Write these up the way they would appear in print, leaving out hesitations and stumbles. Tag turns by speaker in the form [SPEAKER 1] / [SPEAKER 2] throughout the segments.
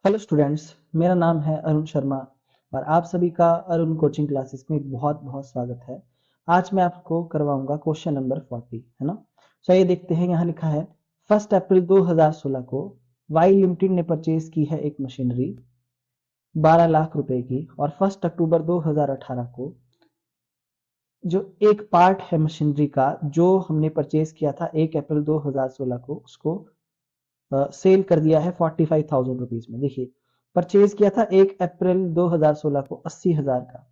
[SPEAKER 1] Hello students. मेरा नाम है अरुण शर्मा और आप सभी का अरुण कोचिंग क्लासेस में बहुत बहुत स्वागत है। आज मैं आपको करवाऊंगा क्वेश्चन नंबर 40, है ना। चलिए देखते हैं। यहाँ लिखा है 1 अप्रैल 2016 को वाई लिमिटेड ने परचेज की है एक मशीनरी 12 लाख रुपए की, और 1 अक्टूबर 2018 को जो एक पार्ट है मशीनरी का जो हमने परचेज किया था 1 अप्रैल 2016 को, उसको सेल कर दिया है 45,000 रुपीज में। देखिए, परचेज किया था 1 अप्रैल 2016 को 80,000 का,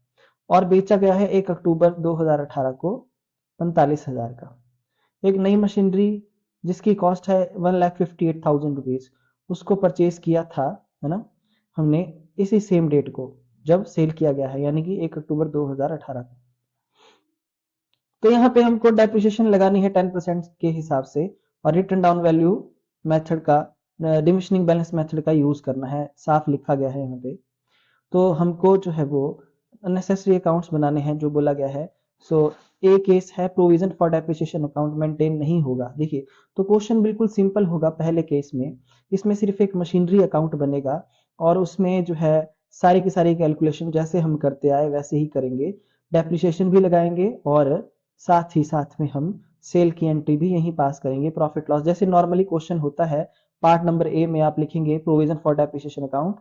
[SPEAKER 1] और बेचा गया है 1 अक्टूबर 2018 को 45,000 का। एक नई मशीनरी जिसकी कॉस्ट है 1,58,000 रुपीज, उसको परचेज किया था, है ना, हमने इसी सेम डेट को जब सेल किया गया है, यानी कि 1 अक्टूबर 2018 को। तो यहाँ पे हमको डेप्रिसिएशन लगानी है 10% के हिसाब से, और रिटर्न डाउन वैल्यू मेथड का, डिमिशनिंग बैलेंस मेथड का यूज करना है, साफ लिखा गया है यहाँ पे। तो हमको जो है वो अननेसेसरी अकाउंट्स बनाने हैं जो बोला गया है। सो ए केस है provision for depreciation account maintain नहीं होगा। देखिए, तो क्वेश्चन बिल्कुल सिंपल होगा पहले केस में। इसमें सिर्फ एक मशीनरी अकाउंट बनेगा और उसमें जो है सारी की सारी कैलकुलेशन जैसे हम करते आए वैसे ही करेंगे, डेप्रिसिएशन भी लगाएंगे और साथ ही साथ में हम सेल की एंट्री भी यहीं पास करेंगे, प्रॉफिट लॉस जैसे नॉर्मली क्वेश्चन होता है। पार्ट नंबर ए में आप लिखेंगे provision for depreciation account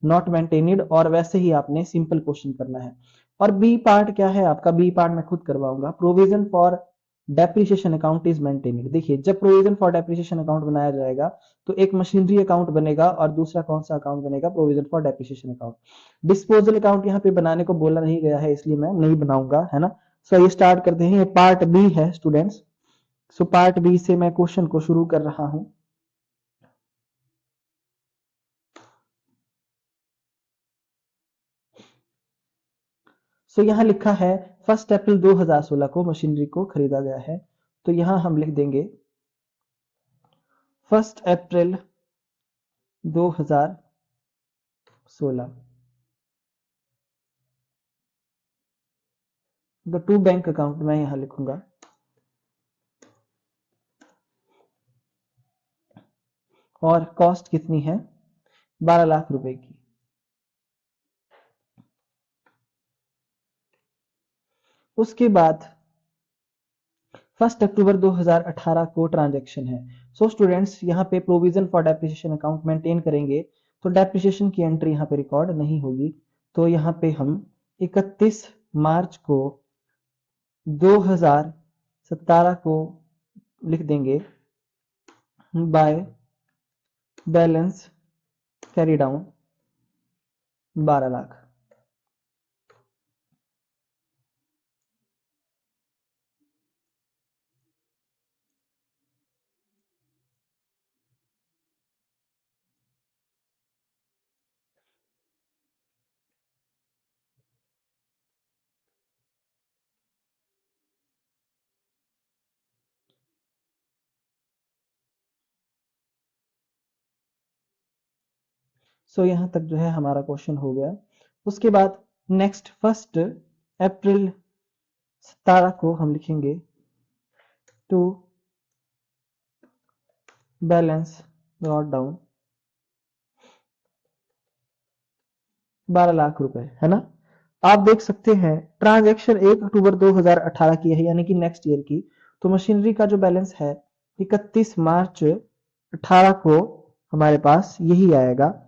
[SPEAKER 1] not maintained, और वैसे ही आपने सिंपल क्वेश्चन करना है। और बी पार्ट क्या है आपका? बी पार्ट मैं खुद करवाऊंगा। Provision for depreciation account is maintained. देखिए, जब प्रोविजन फॉर डेप्रिसिएशन अकाउंट बनाया जाएगा तो एक मशीनरी अकाउंट बनेगा और दूसरा कौन सा अकाउंट बनेगा? Provision for depreciation account. Disposal account यहाँ पे बनाने को बोला नहीं गया है, इसलिए मैं नहीं बनाऊंगा, है ना। सो ये स्टार्ट करते हैं। ये पार्ट बी है स्टूडेंट्स। सो पार्ट बी से मैं क्वेश्चन को शुरू कर रहा हूं। सो यहाँ लिखा है 1 अप्रैल 2016 को मशीनरी को खरीदा गया है। तो यहाँ हम लिख देंगे 1 अप्रैल 2016 द टू बैंक अकाउंट मैं यहाँ लिखूंगा, और कॉस्ट कितनी है? 12 लाख रुपए की। उसके बाद 1 अक्टूबर 2018 को ट्रांजैक्शन है। सो स्टूडेंट्स, यहाँ पे provision for depreciation account maintain करेंगे तो डेप्रिसिएशन की एंट्री यहाँ पे रिकॉर्ड नहीं होगी। तो यहाँ पे हम 31 मार्च को 2017 को लिख देंगे by balance carry down 12 lakh. So यहाँ तक जो है हमारा क्वेश्चन हो गया। उसके बाद नेक्स्ट 1 अप्रैल 17 को हम लिखेंगे to balance brought down 12 lakh रुपए, है ना। आप देख सकते हैं ट्रांजैक्शन 1 अक्टूबर 2018 की है, यानी कि नेक्स्ट ईयर की। तो मशीनरी का जो बैलेंस है 31 मार्च 18 को हमारे पास यही आएगा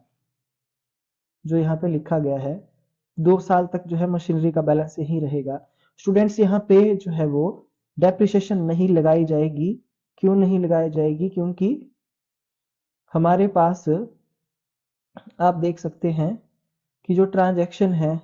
[SPEAKER 1] जो यहाँ पे लिखा गया है। 2 साल तक जो है मशीनरी का बैलेंस यही रहेगा। स्टूडेंट्स, यहाँ पे जो है वो डेप्रिसिएशन नहीं लगाई जाएगी। क्यों नहीं लगाई जाएगी? क्योंकि हमारे पास आप देख सकते हैं कि जो ट्रांजैक्शन है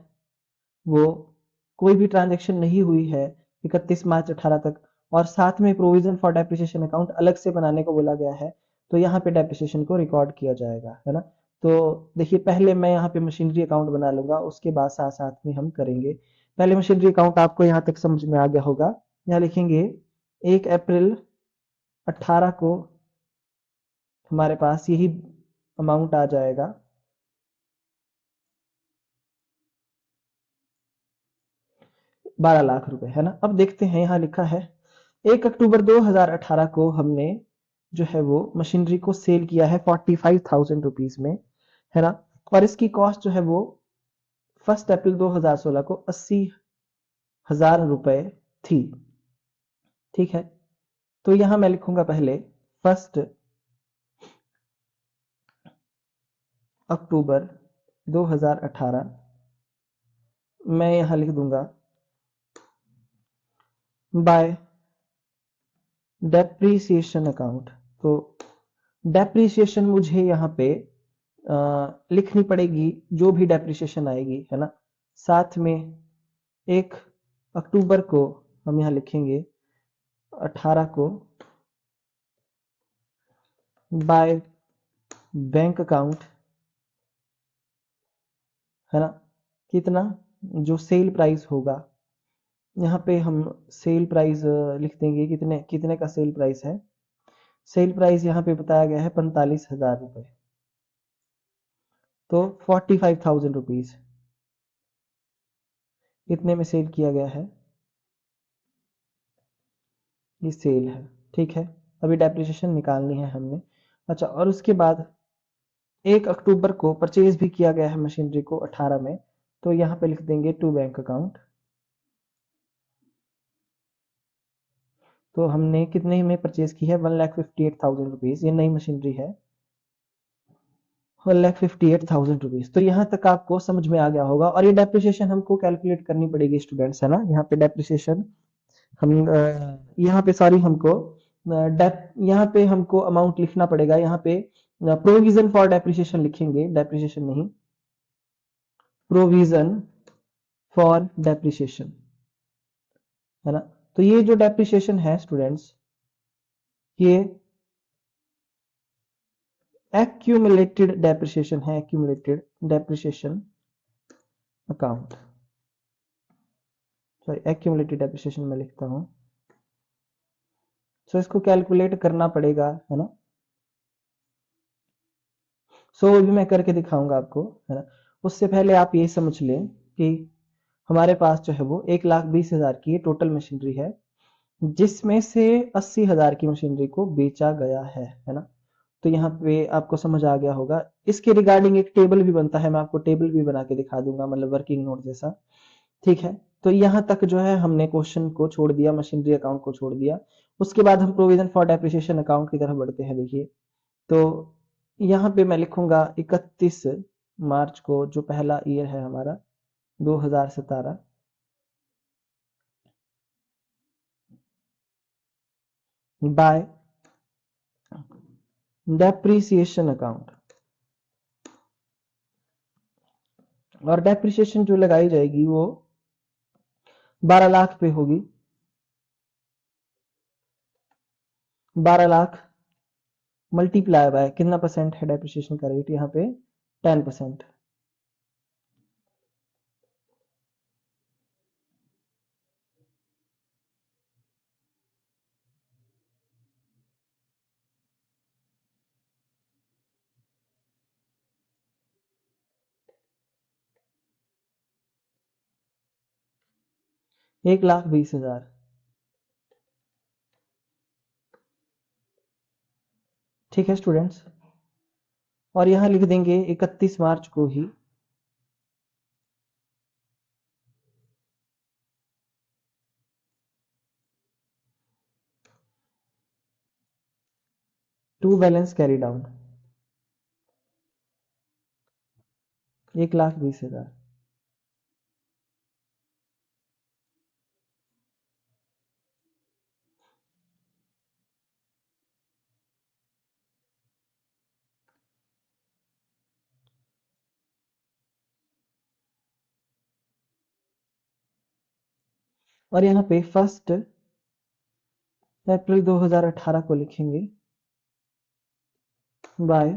[SPEAKER 1] वो कोई भी ट्रांजैक्शन नहीं हुई है 31 मार्च 18 तक, और साथ में प्रोविजन फॉर डेप्रिसिएशन अकाउंट अलग से बनाने को बोला गया है। तो यहाँ पे डेप्रिसिएशन को रिकॉर्ड किया जाएगा, है ना। तो देखिए, पहले मैं यहाँ पे मशीनरी अकाउंट बना लूंगा, उसके बाद साथ साथ में हम करेंगे। पहले मशीनरी अकाउंट आपको यहाँ तक समझ में आ गया होगा। यहाँ लिखेंगे 1 अप्रैल 18 को हमारे पास यही अमाउंट आ जाएगा, 12 लाख रुपए, है ना। अब देखते हैं, यहाँ लिखा है 1 अक्टूबर 2018 को हमने जो है वो मशीनरी को सेल किया है 45,000 रुपीज में। है ना। और इसकी कॉस्ट जो है वो 1 अप्रैल 2016 को 80,000 रुपए थी। ठीक है, तो यहां मैं लिखूंगा पहले 1 अक्टूबर 2018, मैं यहां लिख दूंगा बाय डेप्रीसिएशन अकाउंट। तो डेप्रीसिएशन मुझे यहाँ पे लिखनी पड़ेगी, जो भी डेप्रीसिएशन आएगी, है ना। साथ में 1 अक्टूबर को हम यहाँ लिखेंगे 18 को बाय बैंक अकाउंट, है ना। कितना, जो सेल प्राइस होगा, यहाँ पे हम सेल प्राइस लिख देंगे, कितने कितने का सेल प्राइस है। सेल प्राइस यहाँ पे बताया गया है 45,000 रुपए, तो 45,000 रुपीज इतने में सेल किया गया है, ये सेल है। ठीक है, अभी डेप्रिसिएशन निकालनी है हमने। अच्छा, और उसके बाद 1 अक्टूबर को परचेज भी किया गया है मशीनरी को 18 में, तो यहाँ पे लिख देंगे टू बैंक अकाउंट। तो हमने कितने में परचेज की है, 1,58,000 रुपीज, ये नई मशीनरी है, 1,58,000 रुपीज। तो यहाँ तक आपको समझ में आ गया होगा। और ये डेप्रिसिएशन हमको कैलकुलेट करनी पड़ेगी स्टूडेंट्स, है ना। यहाँ पे डेप्रिसिएशन हम यहाँ पे सॉरी हमको यहाँ पे हमको अमाउंट लिखना पड़ेगा। यहाँ पे प्रोविजन फॉर डेप्रिसिएशन लिखेंगे, डेप्रिसिएशन नहीं, प्रोविजन फॉर डेप्रिसिएशन, है ना। तो ये जो डेप्रिसिएशन है स्टूडेंट्स, ये एक्यूमुलेटेड डेप्रिसिएशन है, accumulated depreciation account, sorry accumulated depreciation में लिखता हूं। सो इसको कैलकुलेट करना पड़ेगा, है ना। सो भी मैं करके दिखाऊंगा आपको, है ना। उससे पहले आप ये समझ लें कि हमारे पास जो है वो 1,20,000 की टोटल मशीनरी है, जिसमें से 80,000 की मशीनरी को बेचा गया है ना। तो यहाँ पे आपको समझ आ गया होगा। इसके रिगार्डिंग एक टेबल भी बनता है, मैं आपको टेबल भी बना के दिखा दूंगा, मतलब वर्किंग नोट जैसा। ठीक है, तो यहाँ तक जो है हमने क्वेश्चन को छोड़ दिया, मशीनरी अकाउंट को छोड़ दिया। उसके बाद हम प्रोविजन फॉर डेप्रिसिएशन अकाउंट की तरफ बढ़ते हैं। देखिए, तो यहाँ पे मैं लिखूंगा 31 मार्च को, जो पहला ईयर है हमारा 2017, बाय डेप्रीसिएशन अकाउंट। और डेप्रीसिएशन जो लगाई जाएगी वो 12 लाख पे होगी। 12 लाख मल्टीप्लाई बाय कितना परसेंट है डेप्रिसिएशन का रेट, यहाँ पे 10%।1,20,000। ठीक है स्टूडेंट्स, और यहां लिख देंगे 31 मार्च को ही टू बैलेंस कैरी डाउन 1,20,000। और यहाँ पे 1 अप्रैल 2018 को लिखेंगे बाय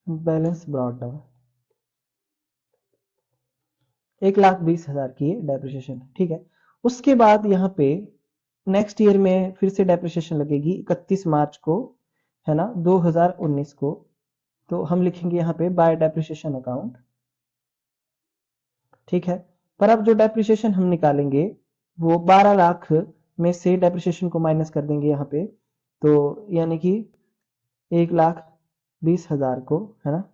[SPEAKER 1] बैलेंस ब्रॉट डाउन। 1,20,000 की डेप्रिसिएशन, ठीक है। उसके बाद यहाँ पे नेक्स्ट ईयर में फिर से डेप्रिसिएशन लगेगी 31 मार्च को, है ना, 2019 को। तो हम लिखेंगे यहाँ पे बाय डेप्रिसिएशन अकाउंट। ठीक है, पर अब जो डेप्रिसिएशन हम निकालेंगे वो 12 लाख में से डेप्रिसिएशन को माइनस कर देंगे यहाँ पे, तो यानी कि 1,20,000 20,000 को, है ना,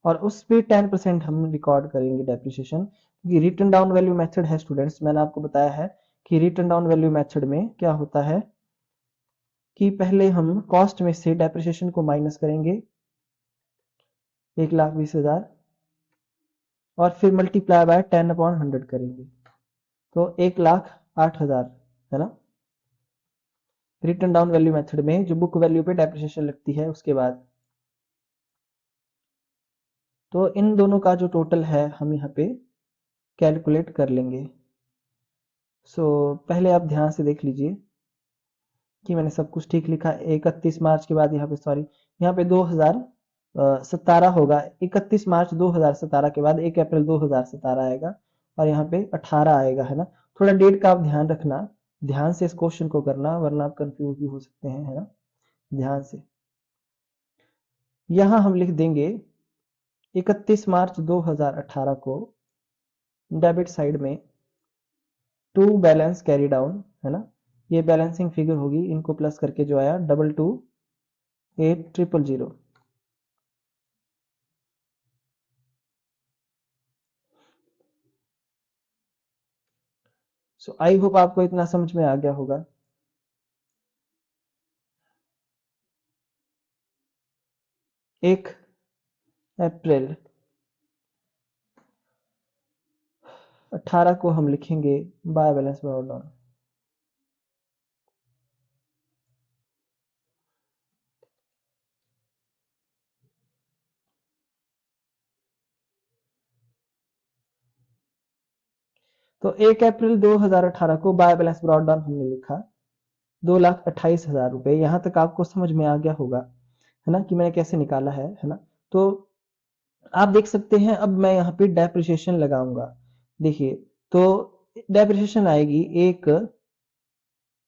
[SPEAKER 1] और उस पे 10% हम रिकॉर्ड करेंगे डेप्रिसिएशन, क्योंकि रिटर्न डाउन वैल्यू मेथड है स्टूडेंट्स, मैंने आपको बताया है कि रिटर्न डाउन वैल्यू मेथड में क्या होता है कि पहले हम कॉस्ट में से डेप्रिसिएशन को माइनस करेंगे 1,20,000 और फिर मल्टीप्लाई बाय 10/100 करेंगे, तो 1,08,000, है ना, रिटर्न डाउन वैल्यू मेथड में जो बुक वैल्यू पे डेप्रिसिएशन लगती है उसके बाद। तो इन दोनों का जो टोटल है हम यहाँ पे कैलकुलेट कर लेंगे। पहले आप ध्यान से देख लीजिए कि मैंने सब कुछ ठीक लिखा। 31 मार्च के बाद यहाँ पे सॉरी, यहाँ पे 2017 होगा, 31 मार्च 2017 के बाद 1 अप्रैल 2017 आएगा और यहाँ पे 18 आएगा, है ना। थोड़ा डेट का आप ध्यान रखना, ध्यान से इस क्वेश्चन को करना वरना आप कंफ्यूज भी हो सकते हैं, है ना, ध्यान से। यहाँ हम लिख देंगे 31 मार्च 2018 को डेबिट साइड में टू बैलेंस कैरी डाउन, है ना, ये बैलेंसिंग फिगर होगी, इनको प्लस करके जो आया 22,8,000। आई होप आपको इतना समझ में आ गया होगा। 1 अप्रैल 18 को हम लिखेंगे बाय बैलेंस डाउन। तो 1 अप्रैल 2018 को बाय बैलेंस ब्रॉड डाउन हमने लिखा 2,28,000 रुपए। यहां तक आपको समझ में आ गया होगा, है ना, कि मैंने कैसे निकाला है ना। तो आप देख सकते हैं, अब मैं यहाँ पे डेप्रिसिएशन लगाऊंगा। देखिए, तो डेप्रिसिएशन आएगी 1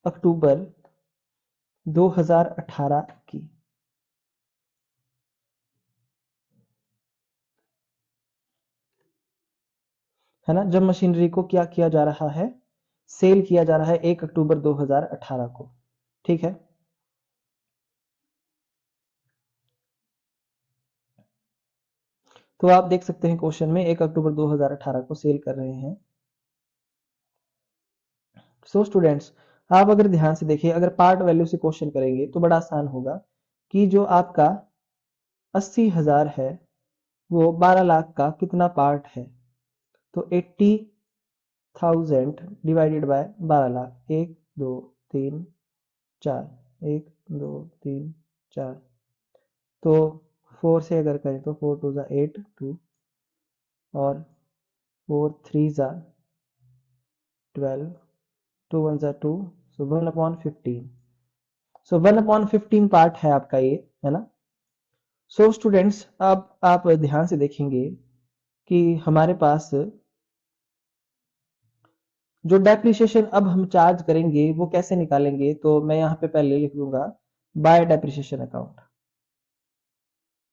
[SPEAKER 1] अक्टूबर 2018 की, है ना, जब मशीनरी को क्या किया जा रहा है, सेल किया जा रहा है 1 अक्टूबर 2018 को, ठीक है। तो आप देख सकते हैं क्वेश्चन में 1 अक्टूबर 2018 को सेल कर रहे हैं। स्टूडेंट्स, आप अगर ध्यान से देखिए, अगर पार्ट वैल्यू से क्वेश्चन करेंगे तो बड़ा आसान होगा कि जो आपका 80,000 है वो 12 लाख का कितना पार्ट है, तो 80,000 डिवाइडेड बाय 12 लाख, 1 2 3 4, 1 2 3 4, तो 4 से अगर करें तो 4 2 8 2 और 4 3 12, 2 1 2, सो 1/15, सो 1/15 पार्ट है आपका ये, है ना। स्टूडेंट्स, अब आप ध्यान से देखेंगे कि हमारे पास जो डेप्रिसिएशन अब हम चार्ज करेंगे वो कैसे निकालेंगे, तो मैं यहाँ पे पहले लिख दूंगा बाय डेप्रिसिएशन अकाउंट,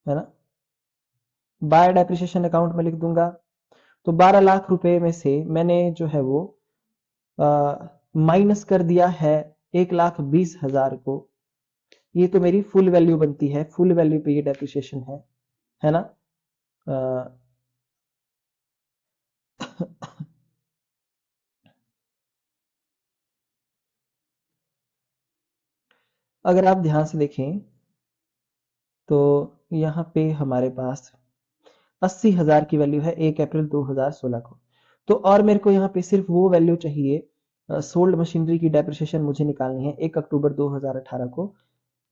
[SPEAKER 1] है ना, बाय डेप्रिसिएशन अकाउंट में लिख दूंगा। तो 12 लाख रुपए में से मैंने जो है वो माइनस कर दिया है 1,20,000 को, ये तो मेरी फुल वैल्यू बनती है, फुल वैल्यू पे ये डेप्रिसिएशन है ना। अगर आप ध्यान से देखें तो यहाँ पे हमारे पास 80,000 की वैल्यू है 1 अप्रैल 2016 को। तो और मेरे को यहाँ पे सिर्फ वो वैल्यू चाहिए, सोल्ड मशीनरी की डेप्रिसिएशन मुझे निकालनी है 1 अक्टूबर 2018 को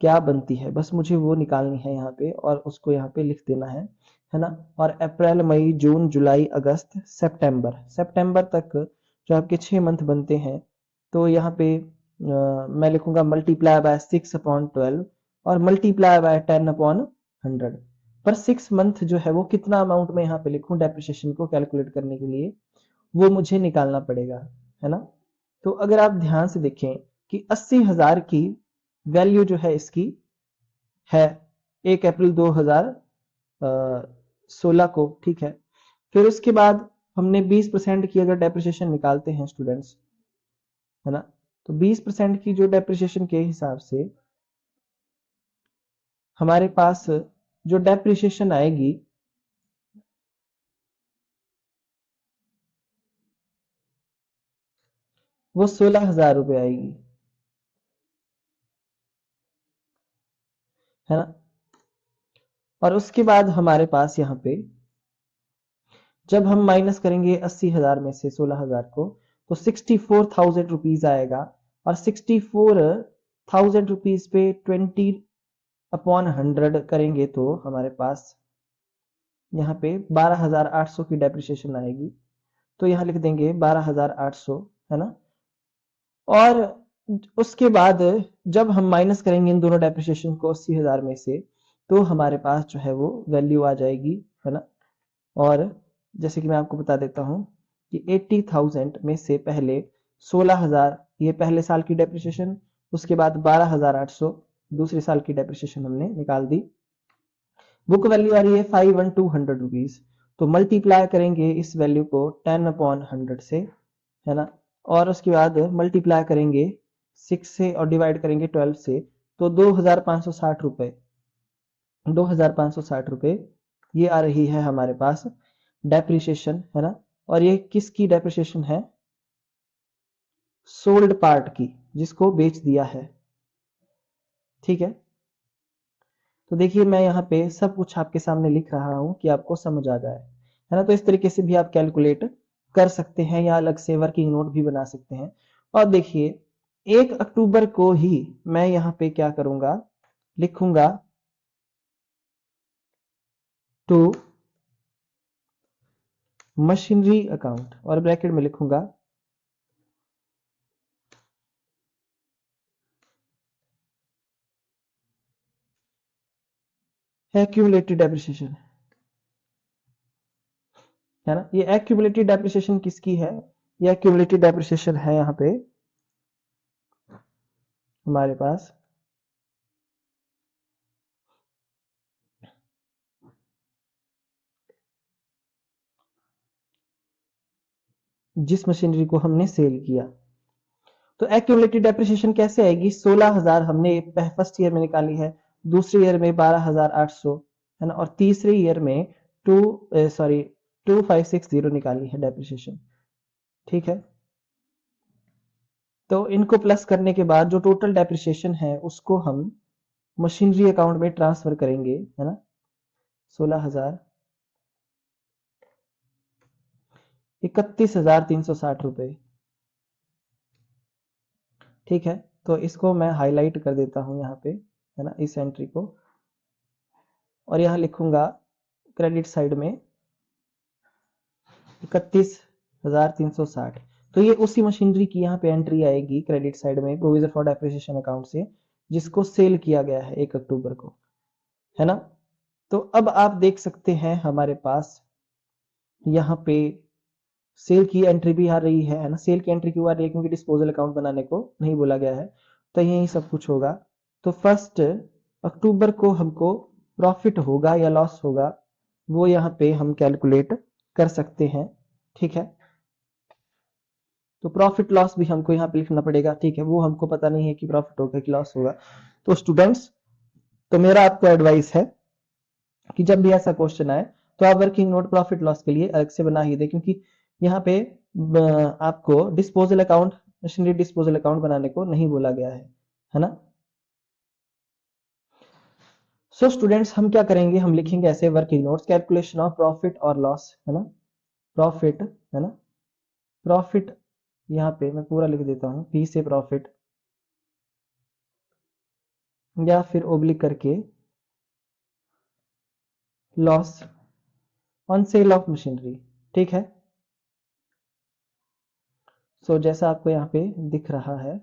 [SPEAKER 1] क्या बनती है, बस मुझे वो निकालनी है यहाँ पे और उसको यहाँ पे लिख देना है ना। और अप्रैल मई जून जुलाई अगस्त सितंबर, सितंबर तक जो आपके 6 मंथ बनते हैं, तो यहाँ पे मैं लिखूंगा मल्टीप्लाई बाय 6/12 और मल्टीप्लाई बाय 10/100। पर 6 मंथ जो है वो कितना अमाउंट में यहाँ पे लिखूं डेप्रिसिएशन को कैलकुलेट करने के लिए, वो मुझे निकालना पड़ेगा, है ना। तो अगर आप ध्यान से देखें कि 80,000 की वैल्यू जो है इसकी है 1 अप्रैल 2016 को, ठीक है। फिर उसके बाद हमने 20% की अगर डेप्रिसिएशन निकालते हैं स्टूडेंट्स, है ना, तो 20% की जो डेप्रिसिएशन के हिसाब से हमारे पास जो डेप्रिसिएशन आएगी वो 16,000 रुपये आएगी, है ना। और उसके बाद हमारे पास यहाँ पे जब हम माइनस करेंगे 80,000 में से 16,000 को, तो 64,000 रुपीज आएगा। और 64,000 रुपीज पे 20/100 करेंगे तो हमारे पास यहाँ पे 12,800 की डेप्रिसिएशन आएगी। तो यहाँ लिख देंगे 12,800, है ना। और उसके बाद जब हम माइनस करेंगे इन दोनों डेप्रिसिएशन को 80,000 में से, तो हमारे पास जो है वो वैल्यू आ जाएगी, है ना। और जैसे कि मैं आपको बता देता हूं कि 80,000 में से पहले 16,000 ये पहले साल की डेप्रिसिएशन, उसके बाद 12,800 दूसरे साल की डेप्रिसिएशन हमने निकाल दी। बुक वैल्यू आ रही है 5,200 रुपीज। तो मल्टीप्लाई करेंगे इस वैल्यू को 10/100 से, है ना। और उसके बाद मल्टीप्लाई करेंगे 6 से और डिवाइड करेंगे 12 से, तो 2,560 रुपये, 2,560 रुपये ये आ रही है हमारे पास डेप्रिसिएशन, है ना। और ये किसकी डेप्रिसिएशन है? सोल्ड पार्ट की, जिसको बेच दिया है, ठीक है। तो देखिए मैं यहाँ पे सब कुछ आपके सामने लिख रहा हूं कि आपको समझ आ जाए, है ना। तो इस तरीके से भी आप कैलकुलेट कर सकते हैं या अलग से वर्किंग नोट भी बना सकते हैं। और देखिए 1 अक्टूबर को ही मैं यहाँ पे क्या करूंगा, लिखूंगा टू मशीनरी अकाउंट और ब्रैकेट में लिखूंगा एक्यूमुलेटेड डेप्रिसिएशन, है ना। ये एक्यूमुलेटेड डेप्रिसिएशन किसकी है? ये एक्यूमुलेटेड डेप्रिसिएशन है यहाँ पे हमारे पास जिस मशीनरी को हमने सेल किया। तो एक्यूमुलेटेड डेप्रिसिएशन कैसे आएगी? 16,000 हमने फर्स्ट ईयर में निकाली है, दूसरे ईयर में 12,800, है ना। और तीसरे ईयर में 2560 निकाली है डेप्रिसिएशन, ठीक है। तो इनको प्लस करने के बाद जो टोटल डेप्रिसिएशन है उसको हम मशीनरी अकाउंट में ट्रांसफर करेंगे, है ना। 16,000 31,360 रुपये, ठीक है। तो इसको मैं हाईलाइट कर देता हूं यहाँ पे, है ना, इस एंट्री को। और यहाँ लिखूंगा क्रेडिट साइड में 31,360। तो ये उसी मशीनरी की यहाँ पे एंट्री आएगी क्रेडिट साइड में प्रोविजन फॉर डेप्रिसिएशन अकाउंट से, जिसको सेल किया गया है 1 अक्टूबर को, है ना। तो अब आप देख सकते हैं हमारे पास यहाँ पे सेल की एंट्री भी आ रही है ना। सेल की एंट्री क्यों आ रही है? क्योंकि डिस्पोजल अकाउंट बनाने को नहीं बोला गया है, तो यही सब कुछ होगा। तो 1 अक्टूबर को हमको प्रॉफिट होगा या लॉस होगा, वो यहाँ पे हम कैलकुलेट कर सकते हैं, ठीक है। तो प्रॉफिट लॉस भी हमको यहाँ पे लिखना पड़ेगा, ठीक है। वो हमको पता नहीं है कि प्रॉफिट होगा कि लॉस होगा। तो स्टूडेंट्स, तो मेरा आपको एडवाइस है कि जब भी ऐसा क्वेश्चन आए तो आप वर्किंग नोट प्रॉफिट लॉस के लिए अलग से बना ही दे, क्योंकि यहाँ पे आपको disposal account, machinery disposal account बनाने को नहीं बोला गया है ना। सो स्टूडेंट्स, हम क्या करेंगे, हम लिखेंगे ऐसे working notes, calculation of profit और लॉस, है ना। प्रॉफिट, है ना, प्रॉफिट यहाँ पे मैं पूरा लिख देता हूँ, पी से प्रॉफिट, या फिर ओब्लिक करके loss on sale of machinery, ठीक है। सो जैसा आपको यहाँ पे दिख रहा है,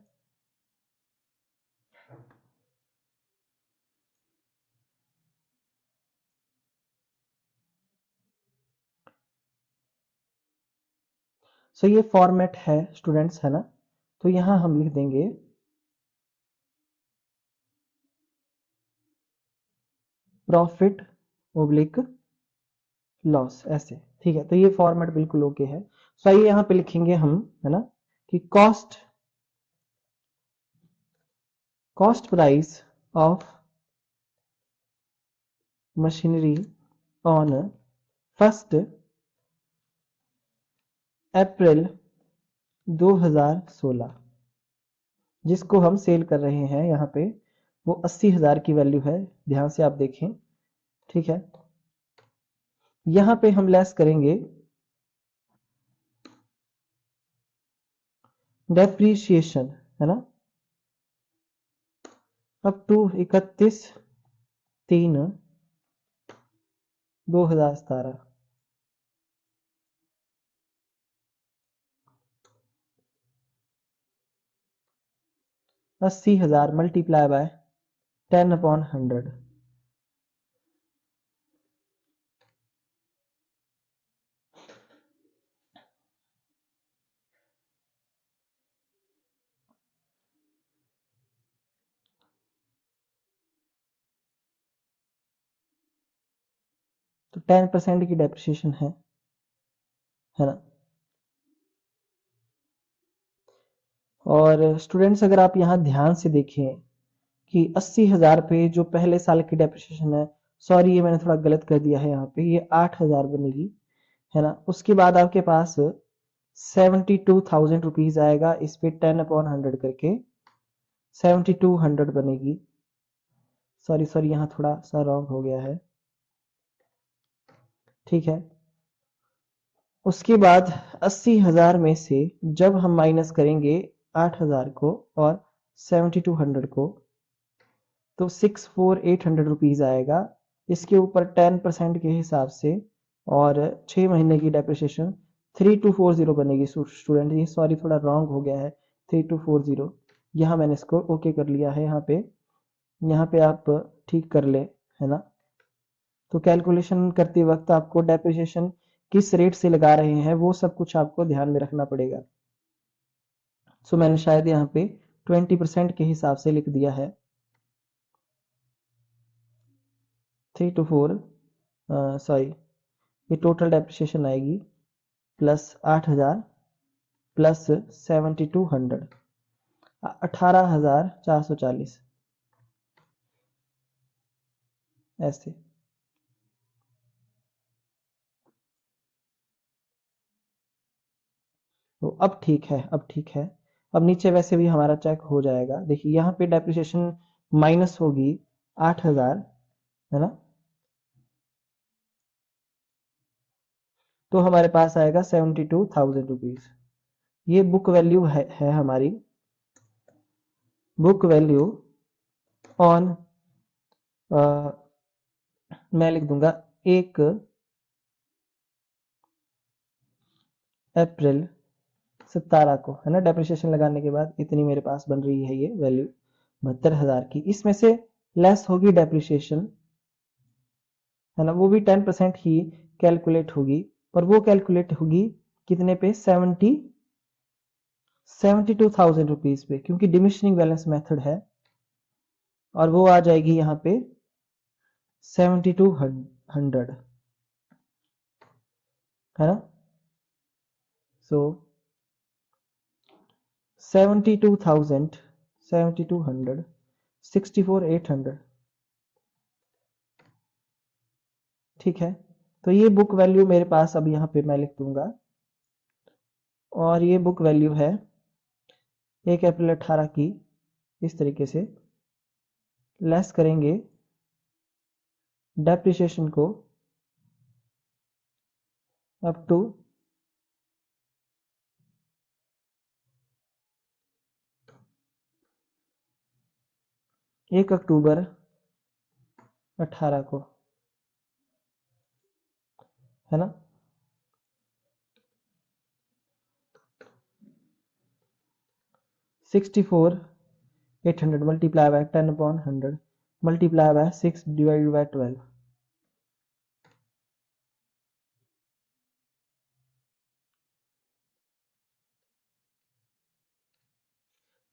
[SPEAKER 1] सो ये फॉर्मेट है स्टूडेंट्स, है ना। तो यहां हम लिख देंगे प्रॉफिट ओब्लिक लॉस, ऐसे, ठीक है। तो ये फॉर्मेट बिल्कुल ओके है। सो आइए यहां पे लिखेंगे हम, है ना, कि cost cost price of machinery on 1 अप्रैल 2016, जिसको हम सेल कर रहे हैं यहाँ पे, वो 80,000 की वैल्यू है। ध्यान से आप देखें, ठीक है। यहाँ पे हम लेस करेंगे डेप्रीशिएशन, है ना, अप टू 31/3/2017। 80,000 multiply by 10/100। तो 10% की डेप्रिसिएशन है ना। और स्टूडेंट्स, अगर आप यहाँ ध्यान से देखें कि 80,000 पे जो पहले साल की डेप्रिसिएशन है, सॉरी ये मैंने थोड़ा गलत कर दिया है, यहाँ पे ये 8,000 बनेगी, है ना। उसके बाद आपके पास 72,000 रुपीज आएगा, इस पे 10/100 करके 7200 बनेगी। सॉरी सॉरी, यहाँ थोड़ा सा रॉन्ग हो गया है, ठीक है। उसके बाद 80,000 में से जब हम माइनस करेंगे 8,000 को और 7200 को, तो 64,800 रुपीज आएगा। इसके ऊपर 10% के हिसाब से और 6 महीने की डेप्रिसिएशन 3240 बनेगी। स्टूडेंट, ये सॉरी थोड़ा रॉन्ग हो गया है, 3240। यहाँ मैंने इसको ओके कर लिया है। यहाँ पे आप ठीक कर ले, है ना। तो कैलकुलेशन करते वक्त आपको डेप्रिसिएशन किस रेट से लगा रहे हैं वो सब कुछ आपको ध्यान में रखना पड़ेगा। सो मैंने शायद यहाँ पे 20% के हिसाब से लिख दिया है। 3 to 4, सॉरी, ये टोटल डेप्रिसिएशन आएगी प्लस 8,000 प्लस 7200, 18,440 ऐसे। तो अब ठीक है, अब ठीक है। अब नीचे वैसे भी हमारा चेक हो जाएगा। देखिए यहाँ पे डेप्रिसिएशन माइनस होगी 8,000, है ना। तो हमारे पास आएगा 72,000 रुपीज। ये बुक वैल्यू है हमारी। बुक वैल्यू ऑन, मैं लिख दूंगा 1 अप्रैल 2017 को, है ना। डेप्रिसिएशन लगाने के बाद इतनी मेरे पास बन रही है ये वैल्यू 72,000 की। इसमें से लेस होगी डेप्रिसिएशन, है ना, वो भी 10% ही कैलकुलेट होगी। और वो कैलकुलेट होगी कितने पे, 72,000 रुपीज पे, क्योंकि डिमिशनिंग बैलेंस मेथड है। और वो आ जाएगी यहाँ पे 7200, है ना। सो 72,000, 7200, 64,800, ठीक है। तो ये बुक वैल्यू मेरे पास अब यहाँ पे मैं लिख दूंगा। और ये बुक वैल्यू है 1 अप्रैल 2018 की। इस तरीके से लेस करेंगे डेप्रिसिएशन को अप टू 1 अक्टूबर 2018 को, है ना। 64,800 मल्टीप्लाई बाय 10/100 मल्टीप्लाई बाय 6/12,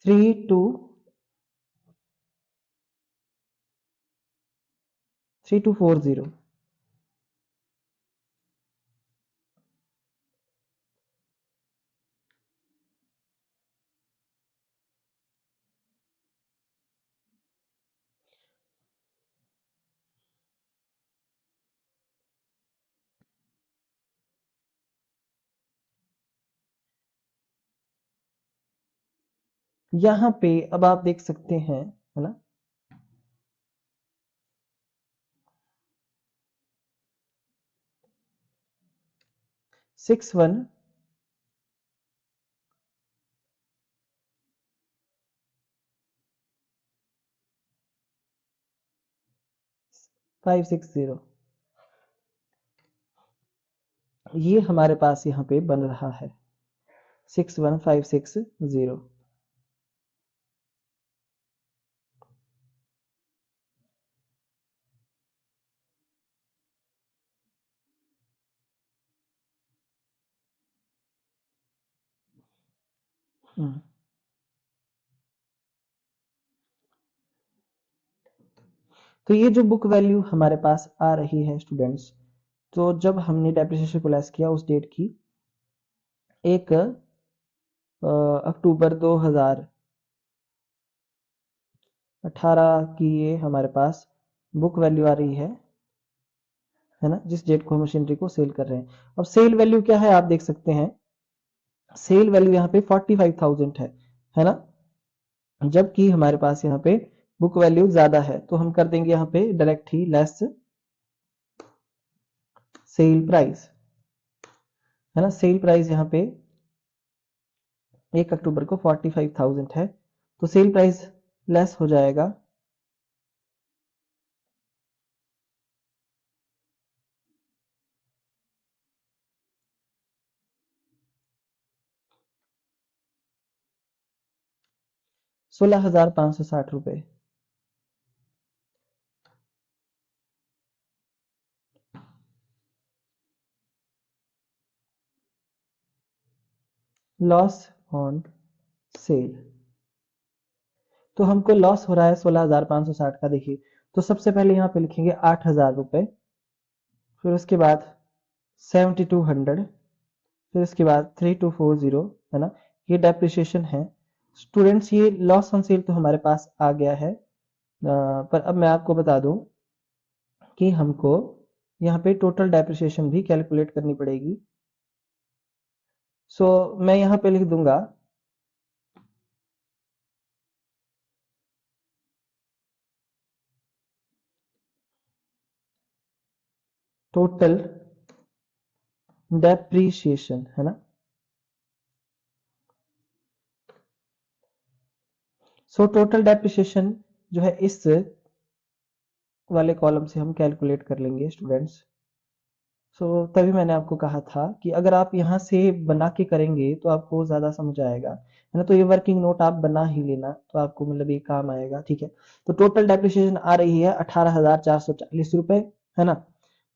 [SPEAKER 1] 3240। यहाँ पे अब आप देख सकते हैं, है ना, 61 560, ये हमारे पास यहाँ पे बन रहा है 61560। तो ये जो बुक वैल्यू हमारे पास आ रही है स्टूडेंट्स, तो जब हमने डेप्रिसिएशन को लेस किया उस डेट की, एक अक्टूबर 2018 की ये हमारे पास बुक वैल्यू आ रही है ना, जिस डेट को हम मशीनरी को सेल कर रहे हैं। अब सेल वैल्यू क्या है आप देख सकते हैं, सेल वैल्यू यहाँ पे 45,000 है ना, जबकि हमारे पास यहाँ पे बुक वैल्यू ज्यादा है, तो हम कर देंगे यहाँ पे डायरेक्ट ही लेस सेल प्राइस, है ना। सेल प्राइस यहाँ पे 1 अक्टूबर को 45,000 है, तो सेल प्राइस लेस हो जाएगा 16,560 रुपए। लॉस ऑन सेल, तो हमको लॉस हो रहा है 16,560 का। देखिए, तो सबसे पहले यहाँ पे लिखेंगे 8,000 रुपए, फिर उसके बाद 7,200, फिर उसके बाद 3,240, है ना, ये डेप्रिसिएशन है। स्टूडेंट्स ये लॉस ऑन सेल तो हमारे पास आ गया है, पर अब मैं आपको बता दूं कि हमको यहाँ पे टोटल डेप्रिसिएशन भी कैलकुलेट करनी पड़ेगी। सो मैं यहाँ पे लिख दूंगा टोटल डेप्रिसिएशन, है ना। सो टोटल डेप्रिसिएशन जो है इस वाले कॉलम से हम कैलकुलेट कर लेंगे स्टूडेंट्स। सो तभी मैंने आपको कहा था कि अगर आप यहाँ से बना के करेंगे तो आपको ज़्यादा समझ आएगा, है ना। तो ये वर्किंग नोट आप बना ही लेना, तो आपको मतलब ये काम आएगा, ठीक है। तो टोटल डेप्रिसिएशन आ रही है 18,440 रुपए, है ना,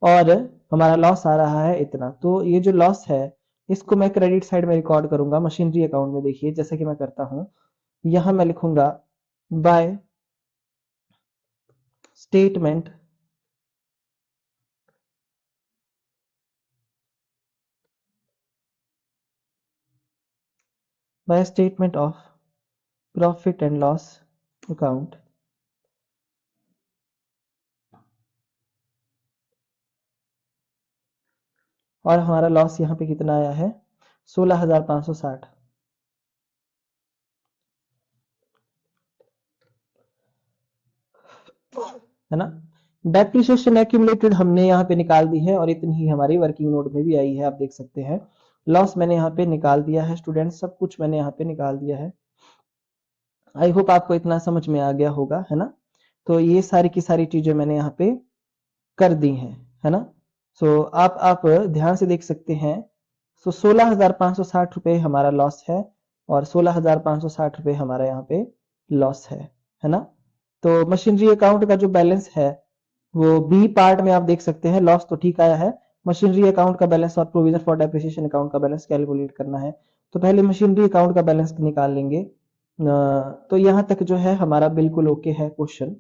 [SPEAKER 1] और हमारा लॉस आ रहा है इतना। तो ये जो लॉस है इसको मैं क्रेडिट साइड में रिकॉर्ड करूंगा मशीनरी अकाउंट में। देखिए जैसे कि मैं करता हूँ, यहाँ मैं लिखूंगा by statement by statement of profit and loss account, और हमारा लॉस यहाँ पे कितना आया है 16,560, है ना। डेप्रिसिएशन एक्यूमुलेटेड हमने यहाँ पे निकाल दी है, और इतनी ही हमारी वर्किंग नोट में भी आई है, आप देख सकते हैं। लॉस मैंने यहाँ पे निकाल दिया है स्टूडेंट, सब कुछ मैंने यहाँ पे निकाल दिया है। आई होप आपको इतना समझ में आ गया होगा, है ना। तो ये सारी की सारी चीजें मैंने यहाँ पे कर दी हैं, है ना। सो आप ध्यान से देख सकते हैं। सो 16,560 रुपए हमारा लॉस है, और 16,560 रुपए हमारा यहाँ पे लॉस है ना। तो मशीनरी अकाउंट का जो बैलेंस है वो बी पार्ट में आप देख सकते हैं, लॉस तो ठीक आया है। मशीनरी अकाउंट का बैलेंस और प्रोविजन फॉर डेप्रिसिएशन अकाउंट का बैलेंस कैलकुलेट करना है, तो पहले मशीनरी अकाउंट का बैलेंस निकाल लेंगे। तो यहां तक जो है हमारा बिल्कुल ओके है क्वेश्चन।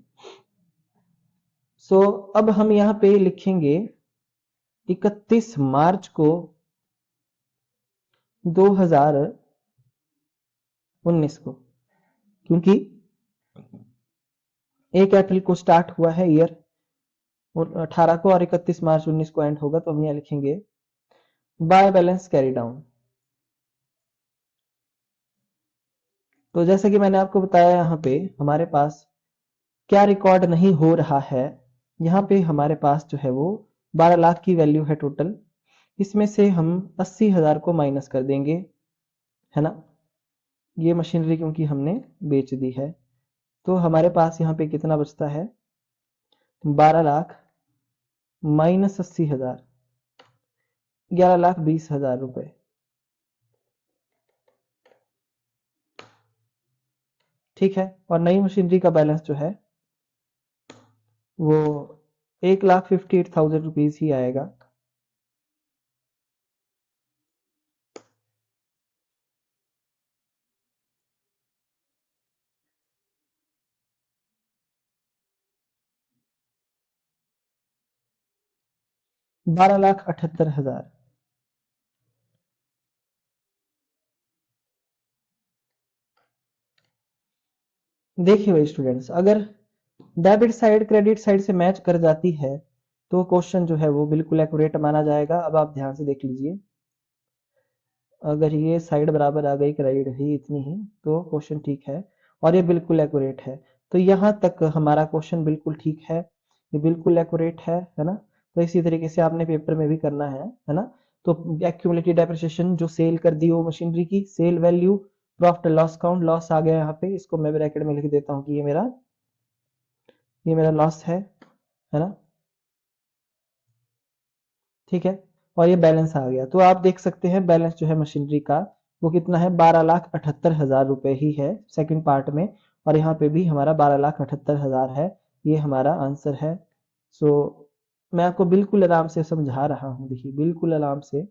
[SPEAKER 1] सो अब हम यहाँ पे लिखेंगे 31 मार्च को 2019 को, क्योंकि 1 अप्रैल को स्टार्ट हुआ है ईयर, और 18 को, और 31 मार्च 19 को एंड होगा। तो हम यहाँ लिखेंगे बाय बैलेंस कैरी डाउन, तो जैसे कि मैंने आपको बताया, यहाँ पे हमारे पास क्या रिकॉर्ड नहीं हो रहा है। यहाँ पे हमारे पास जो है वो 12 लाख की वैल्यू है टोटल। इसमें से हम 80,000 को माइनस कर देंगे, है ना। ये मशीनरी क्योंकि हमने बेच दी है, तो हमारे पास यहाँ पे कितना बचता है, 12 लाख माइनस 80,000, 11,20,000 रुपए। ठीक है। और नई मशीनरी का बैलेंस जो है वो 1,58,000 रुपीज ही आएगा। $12,78,000। देखिए भाई स्टूडेंट्स, अगर डेबिट साइड क्रेडिट साइड से मैच कर जाती है तो क्वेश्चन जो है वो बिल्कुल एक्यूरेट माना जाएगा। अब आप ध्यान से देख लीजिए, अगर ये साइड बराबर आ गई, क्रेडिट ही इतनी ही, तो क्वेश्चन ठीक है और ये बिल्कुल एक्यूरेट है। तो यहाँ तक हमारा क्वेश्चन बिल्कुल ठीक है, ये बिल्कुल एक्यूरेट है ना। तो इसी तरीके से आपने पेपर में भी करना है ना। तो एक्यूमुलेटेड डेप्रिसिएशन जो सेल कर दी वो मशीनरी की, sale value, profit loss count, loss आ गया यहाँ पे, इसको मैं ब्रैकेट में लिख देता हूँ कि ये मेरा लॉस है ना। ठीक है। और ये बैलेंस आ गया, तो आप देख सकते हैं बैलेंस जो है मशीनरी का वो कितना है, 12,78,000 रुपए ही है सेकंड पार्ट में। और यहाँ पे भी हमारा 12,78,000 है, ये हमारा आंसर है। सो मैं आपको बिल्कुल आराम से समझा रहा हूँ, देखिए बिल्कुल आराम से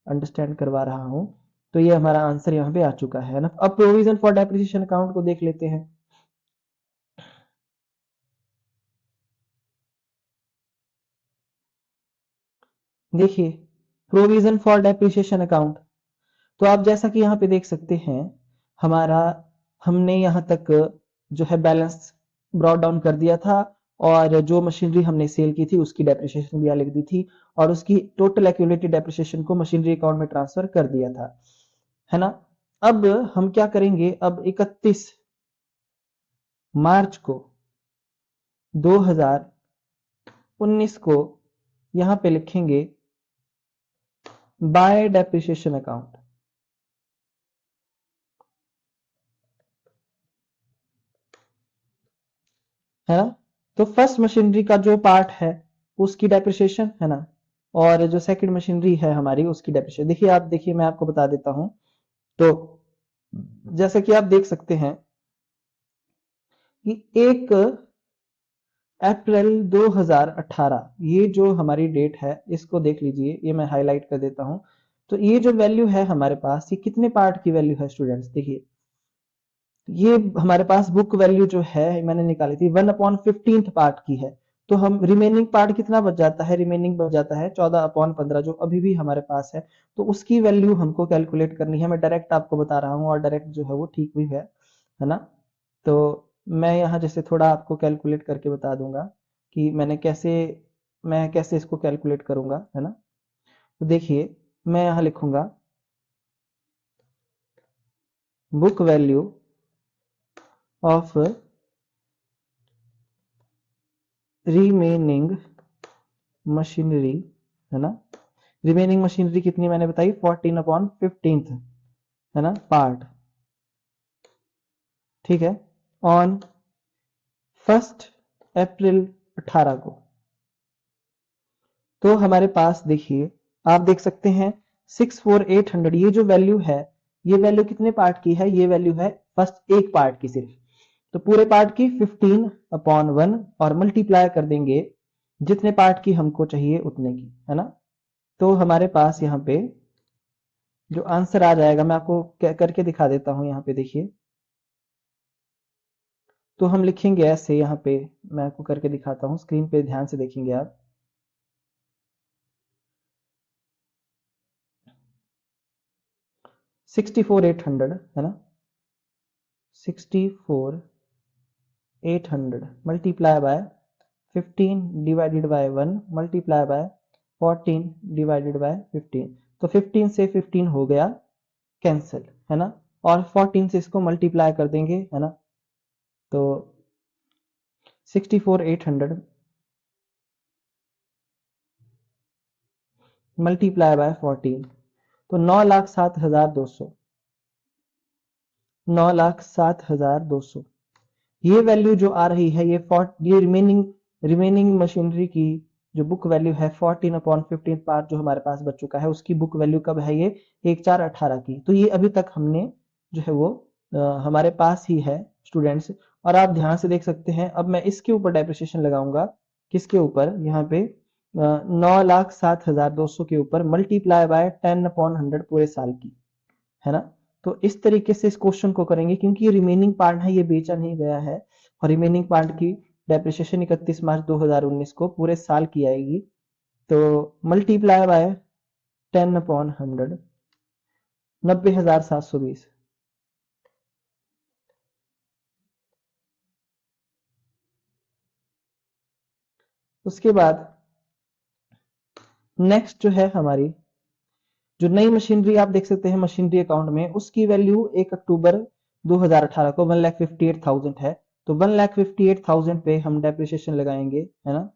[SPEAKER 1] अंडरस्टैंड करवा रहा हूँ। तो ये हमारा आंसर यहाँ पे आ चुका है ना। अब प्रोविजन फॉर डेप्रिसिएशन अकाउंट को देख लेते हैं। देखिए प्रोविजन फॉर डेप्रिसिएशन अकाउंट, तो आप जैसा कि यहाँ पे देख सकते हैं, हमारा हमने यहाँ तक जो है बैलेंस ब्रॉट डाउन कर दिया था, और जो मशीनरी हमने सेल की थी उसकी डेप्रिसिएशन भी यहाँ लिख दी थी, और उसकी टोटल एक्यूमुलेटेड डेप्रिसिएशन को मशीनरी अकाउंट में ट्रांसफर कर दिया था, है ना। अब हम क्या करेंगे, अब 31 मार्च को 2019 को यहाँ पे लिखेंगे बाय डेप्रिसिएशन अकाउंट, है ना। तो फर्स्ट मशीनरी का जो पार्ट है उसकी डेप्रिसिएशन, है ना, और जो सेकंड मशीनरी है हमारी उसकी डेप्रिसिएशन। देखिए आप देखिए, मैं आपको बता देता हूं। तो जैसे कि आप देख सकते हैं कि 1 अप्रैल 2018, ये जो हमारी डेट है इसको देख लीजिए, ये मैं हाईलाइट कर देता हूं। तो ये जो वैल्यू है हमारे पास, ये कितने पार्ट की वैल्यू है स्टूडेंट्स, देखिए ये हमारे पास बुक वैल्यू जो है मैंने निकाली थी 1/15 पार्ट की है। तो हम रिमेनिंग पार्ट कितना बच जाता है, रिमेनिंग बच जाता है 14/15 जो अभी भी हमारे पास है। तो उसकी वैल्यू हमको कैलकुलेट करनी है, मैं डायरेक्ट आपको बता रहा हूँ और डायरेक्ट जो है वो ठीक भी है ना। तो मैं यहाँ जैसे थोड़ा आपको कैलकुलेट करके बता दूंगा कि मैं कैसे इसको कैलकुलेट करूंगा, है ना। तो देखिए मैं यहाँ लिखूंगा book value of remaining machinery, है ना। रिमेनिंग मशीनरी कितनी मैंने बताई, 14/15, है ना, पार्ट। ठीक है। ऑन 1 अप्रैल 18 को, तो हमारे पास देखिए आप देख सकते हैं 64,800, ये जो वैल्यू है ये वैल्यू कितने पार्ट की है, ये वैल्यू है फर्स्ट एक पार्ट की सिर्फ। तो पूरे पार्ट की 15/1 और मल्टीप्लाई कर देंगे जितने पार्ट की हमको चाहिए उतने की, है ना। तो हमारे पास यहाँ पे जो आंसर आ जाएगा मैं आपको करके दिखा देता हूं, यहाँ पे देखिए। तो हम लिखेंगे ऐसे, यहाँ पे मैं आपको करके दिखाता हूँ, स्क्रीन पे ध्यान से देखेंगे आप। 64,800, है ना, 64,800 multiply by 15 divided by 1 multiply by 14 divided by 15। तो 15 से 15 हो गया कैंसिल, है ना। और 14 से इसको मल्टीप्लाई कर देंगे, है ना। तो 64,800 मल्टीप्लाई बाय 14, तो 9,07,200, 9,07,200 ये वैल्यू जो आ रही है, ये रिमेनिंग मशीनरी की जो बुक वैल्यू है 14/15 पार्ट जो हमारे पास बच चुका है, उसकी बुक वैल्यू कब है, ये 1/4/18 की। तो ये अभी तक हमने जो है वो हमारे पास ही है स्टूडेंट्स। और आप ध्यान से देख सकते हैं, अब मैं इसके ऊपर डेप्रिसिएशन लगाऊंगा, किसके ऊपर, यहाँ पे 9,07,200 के ऊपर मल्टीप्लाई बाय 10/100 पूरे साल की, है ना। तो इस तरीके से इस क्वेश्चन को करेंगे, क्योंकि ये रिमेनिंग पार्ट है, ये बेचा नहीं गया है, और रिमेनिंग पार्ट की डेप्रिसिएशन 31 मार्च 2019 को पूरे साल की आएगी। तो मल्टीप्लाई बाय 10/100, 90,720। उसके बाद नेक्स्ट जो है हमारी, जो नई मशीनरी आप देख सकते हैं मशीनरी अकाउंट में, उसकी वैल्यू 1 अक्टूबर 2018 को 1,58,000 है। तो 1,58,000 पे हम डेप्रिसिएशन लगाएंगे, है ना।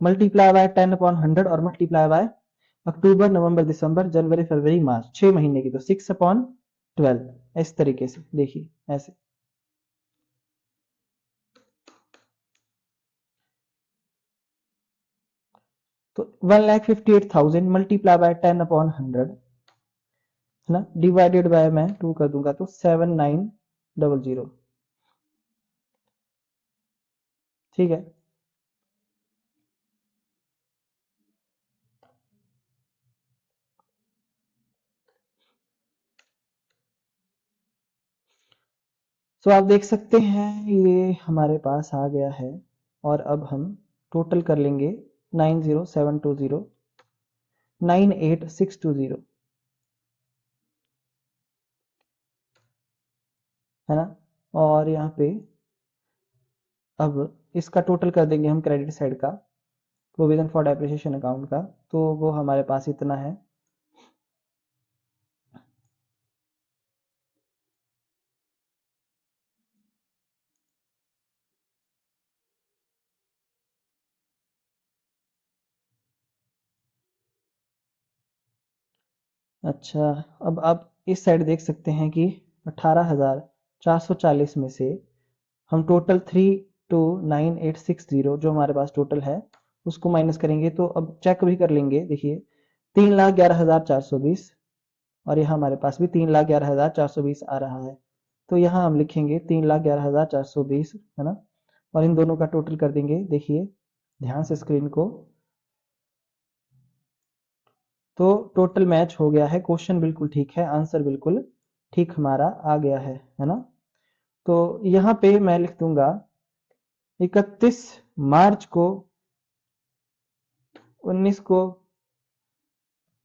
[SPEAKER 1] मल्टीप्लाई बाय 10/100 और मल्टीप्लाई बाय अक्टूबर, नवंबर, दिसंबर, जनवरी, फरवरी, मार्च, 6 महीने की, तो 6/12, इस तरीके से देखिए ऐसे। तो 1,58,000 मल्टीप्लाई बाय 10/100, है ना, डिवाइडेड बाय मैं 2 कर दूंगा, तो 7,900, ठीक है। तो आप देख सकते हैं ये हमारे पास आ गया है। और अब हम टोटल कर लेंगे, 90720, 98620, है ना। और यहाँ पे अब इसका टोटल कर देंगे हम क्रेडिट साइड का, प्रोविजन फॉर डेप्रिसिएशन अकाउंट का, तो वो हमारे पास इतना है। अच्छा, अब आप इस साइड देख सकते हैं कि 18,440 में से हम टोटल 329,860 जो हमारे पास टोटल है उसको माइनस करेंगे। तो अब चेक भी कर लेंगे, देखिए 3,11,420, और यहाँ हमारे पास भी 3,11,420 आ रहा है। तो यहाँ हम लिखेंगे 3,11,420, है ना, और इन दोनों का टोटल कर देंगे। देखिए ध्यान से स्क्रीन को, तो टोटल मैच हो गया है, क्वेश्चन बिल्कुल ठीक है, आंसर बिल्कुल ठीक हमारा आ गया है ना। तो यहाँ पे मैं लिख दूंगा 31 मार्च को 19 को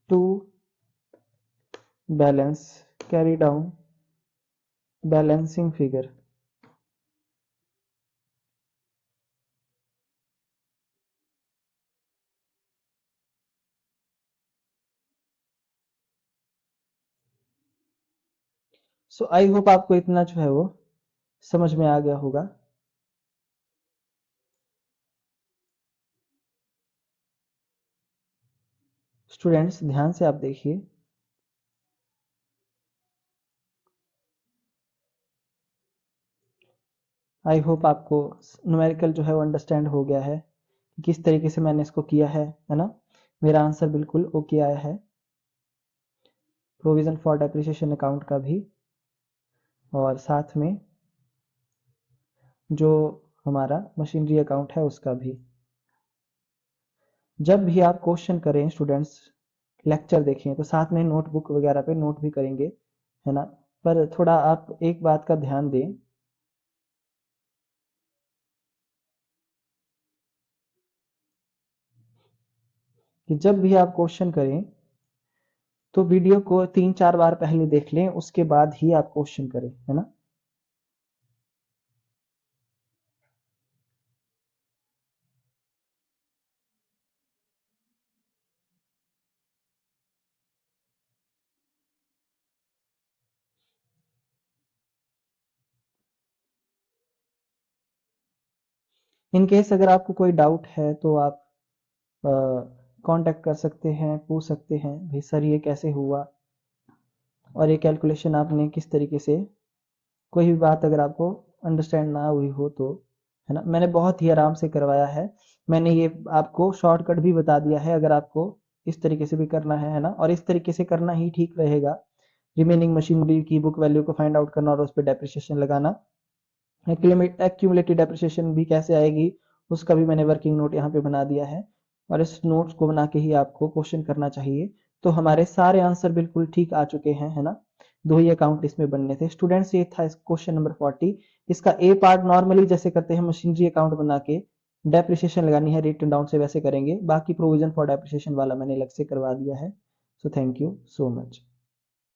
[SPEAKER 1] to balance carry down balancing figure. So I hope आपको इतना जो है वो समझ में आ गया होगा। स्टूडेंट्स ध्यान से आप देखिए, आई होप आपको न्यूमेरिकल जो है वो अंडरस्टैंड हो गया है कि किस तरीके से मैंने इसको किया है ना। मेरा आंसर बिल्कुल ओके आया है, प्रोविजन फॉर डेप्रिसिएशन अकाउंट का भी, और साथ में जो हमारा मशीनरी अकाउंट है उसका भी। जब भी आप क्वेश्चन करें स्टूडेंट्स, लेक्चर देखें, तो साथ में नोटबुक वगैरह पे नोट भी करेंगे, है ना। पर थोड़ा आप एक बात का ध्यान दें कि जब भी आप क्वेश्चन करें तो वीडियो को 3-4 बार पहले देख लें, उसके बाद ही आप क्वेश्चन करें, है ना। इन केस अगर आपको कोई डाउट है तो आप कांटेक्ट कर सकते हैं, पूछ सकते हैं भाई सर ये कैसे हुआ और ये कैलकुलेशन आपने किस तरीके से, कोई भी बात अगर आपको अंडरस्टैंड ना हुई हो तो, है ना। मैंने बहुत ही आराम से करवाया है, मैंने ये आपको शॉर्टकट भी बता दिया है अगर आपको इस तरीके से भी करना है ना, और इस तरीके से करना ही ठीक रहेगा। रिमेनिंग मशीनरी की बुक वैल्यू को फाइंड आउट करना और उस पर डेप्रिसिएशन लगाना, एक्यूमुलेटेड डेप्रिसिएशन भी कैसे आएगी उसका भी मैंने वर्किंग नोट यहाँ पे बना दिया है, और इस नोट्स को बना के ही आपको क्वेश्चन करना चाहिए। तो हमारे सारे आंसर बिल्कुल ठीक आ चुके हैं, है ना। दो ही अकाउंट इसमें बनने थे स्टूडेंट्स, ये था क्वेश्चन नंबर 40। इसका ए पार्ट नॉर्मली जैसे करते हैं मशीनरी अकाउंट बना के डेप्रिसिएशन लगानी है रिटन डाउन से, वैसे करेंगे। बाकी प्रोविजन फॉर डेप्रिसिएशन वाला मैंने अलग से करवा दिया है। So thank you so much.